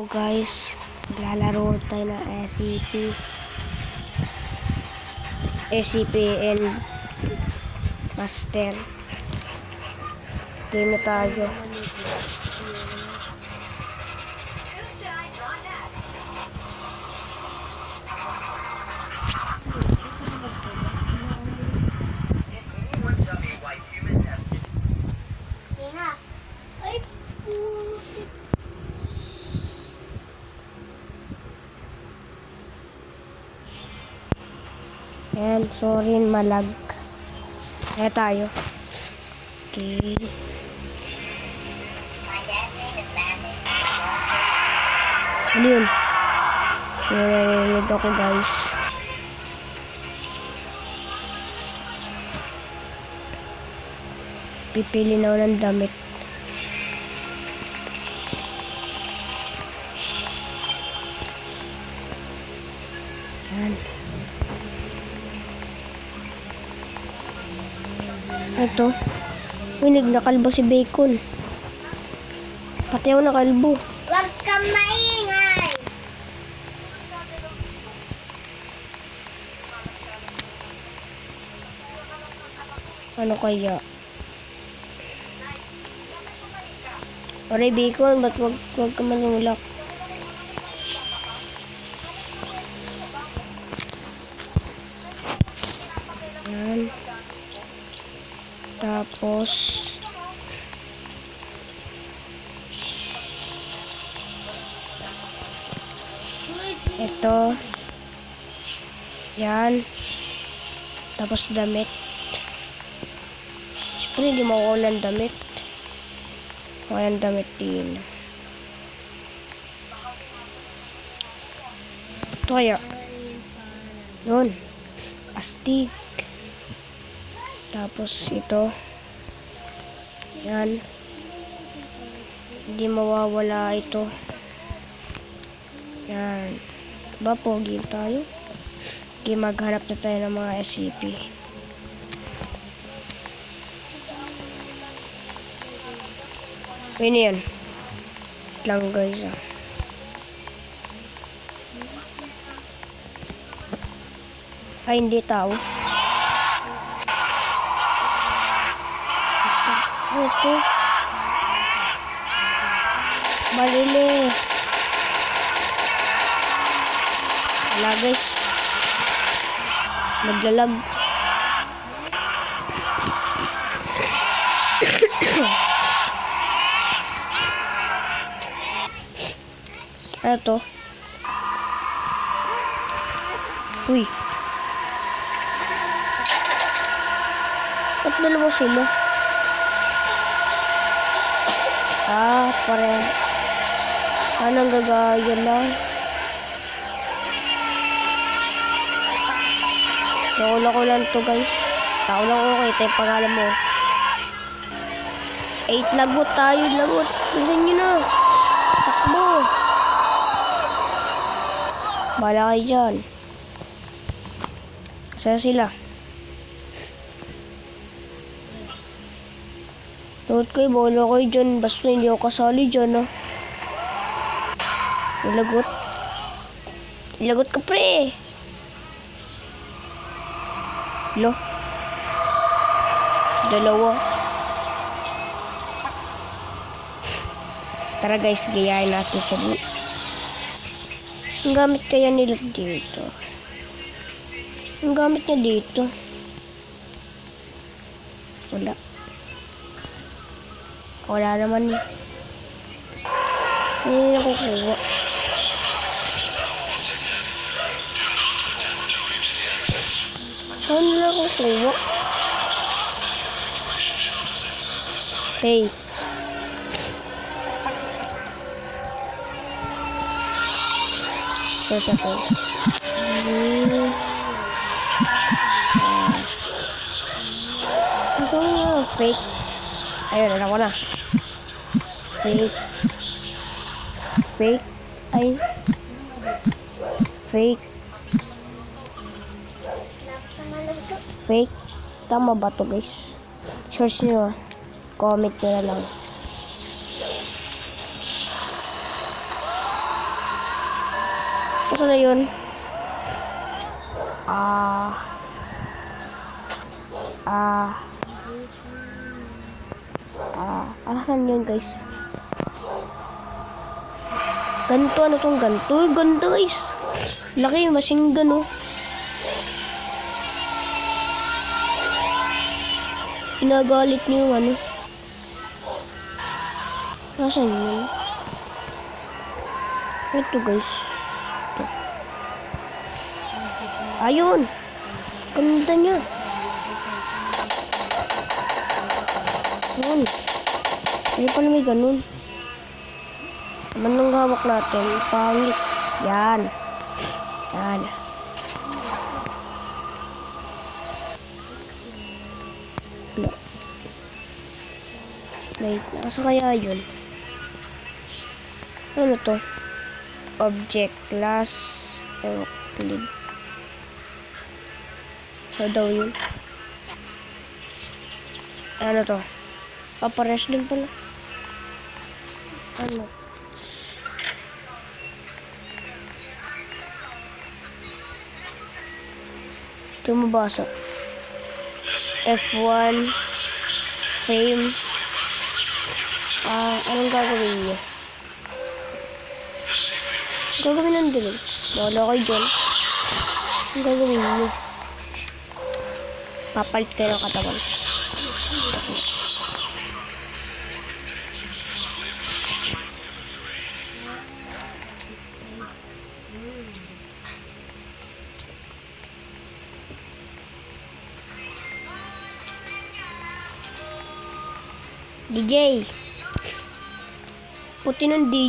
guys, maglalaro tayo ng SCP and Master. Game na tayo. And sorry, malag. Kaya tayo. Okay. Ano yun? Nanonood ako guys. Pipili na ako ng damit. Yan. Ito. Uy, nagnakalbo si Bacon. Pati ako nakalbo. Huwag kang maingay! Ano kaya? Aray, Bacon, ba't wag ka manulak? Yan. Tapos ito. Yan. Tapos damit. Siyempre hindi mo ako ng damit. Walang damit din. Ito kaya. Yun. Astig. Tapos ito. Yan. Hindi mawawala ito. Yan. Diba, pogi tayo? Okay, maghanap na tayo ng mga SCP. Yun yan. Lang guys ah. Ay, hindi tao. Ito. Malili. Wala guys. Maglalag. Ano to? Uy. Ba't dalawa sila? Parang anong gagaya lang. Naula ko lang to guys. Tao lang okay. Ito yung pangalan mo. 8 lagot tayo. Lagot. Bilisan nyo na. Takbo. Bala kayo dyan. Saan sila? Lagot kayo. Bala kayo dyan. Basta hindi ako kasali dyan. Lagot. Lagot ka pre. Lo. Dalawa. Tara guys, gayahin natin siya. Ang gamit kaya nila dito. Ang gamit niya dito. Wala. Wala naman eh. Hindi na kukuha. Saan nila kukuha? Hey. Search ako. Gusto ko nga fake. Ayun, alam ko na. Fake. Fake. Ay. Fake. Fake. Tama ba to guys? Search nyo. Comment nyo na lang. Asa na yun? Asan yun guys? Ganto, ano tong ganto? Uy, ganda guys. Laki, machine gun oh. Pinagalit niyo yung ano. Nasaan yun? Ito guys. Ito. Ayun. Ganda niya. Ayun. Ano pala may ganun? Naman nung hawak natin. Pangit. Yan. Yan. Wala. Wait. Nasa kaya yun? Ano to? Object. Class. Euclid. Ano daw yun? Ano to? Papares din pala. Ano? Ito mabasa. F1 frame. Anong gagawin niya? Gagawin lang din. Wala kayo dyan. Anong gagawin niyo? Papalit kayo ng katawan. DJ. Puti ng DJ.